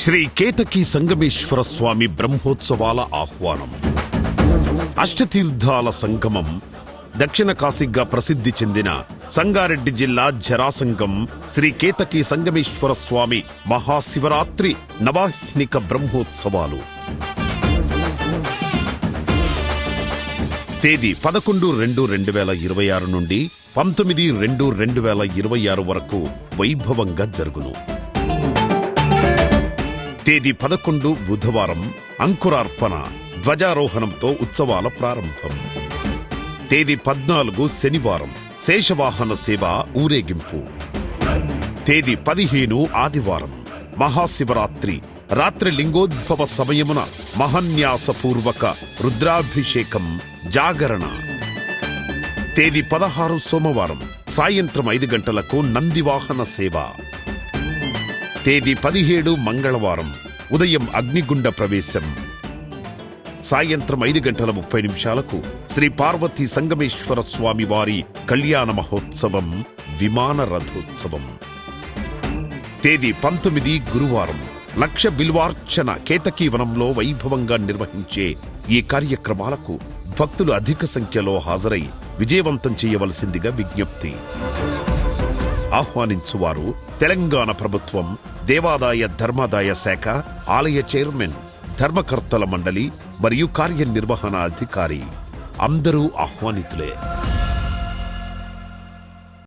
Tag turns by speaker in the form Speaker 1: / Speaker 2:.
Speaker 1: శ్రీ కేతకీ సంగమేశ్వర స్వామి బ్రహ్మోత్సవాల ఆహ్వానం. అష్టతీర్థాల సంగమం, దక్షిణ కాశీగా ప్రసిద్ధి చెందిన సంగారెడ్డి జిల్లా జరాసంగం శ్రీ కేతకీ సంగమేశ్వర స్వామి మహాశివరాత్రి నవాహ్నిక బ్రహ్మోత్సవాలు. తేదీ 11-2-2026 నుండి 19-2-2026 వరకు వైభవంగా జరుగును. తేదీ 11 బుధవారం అంకురార్పణ ధ్వజారోహణంతో ఉత్సవాల ప్రారంభం. తేదీ 14 శనివారం శేషవాహన సేవ ఊరేగింపు. తేదీ 15 ఆదివారం మహాశివరాత్రి రాత్రి లింగోద్భవ సమయమున మహాన్యాసపూర్వక రుద్రాభిషేకం జాగరణ. తేదీ 16 సోమవారం సాయంత్రం 5 గంటలకు నందివాహన సేవ. తేదీ 17 మంగళవారం ఉదయం అగ్నిగుండ ప్రవేశం. సాయంత్రం 5:30 శ్రీ పార్వతీ సంగమేశ్వర స్వామి వారి కళ్యాణ మహోత్సవం విమాన రథోత్సవం. తేదీ 19 గురువారం లక్ష బిల్వార్చన కేతకీవనంలో వైభవంగా నిర్వహించే ఈ కార్యక్రమాలకు భక్తులు అధిక సంఖ్యలో హాజరై విజయవంతం చేయవలసిందిగా విజ్ఞప్తి. ఆహ్వానించువారు తెలంగాణ ప్రభుత్వం దేవాదాయ ధర్మాదాయ శాఖ ఆలయ చైర్మన్, ధర్మకర్తల మండలి మరియు కార్యనిర్వహణ అధికారి. అందరూ ఆహ్వానితులే.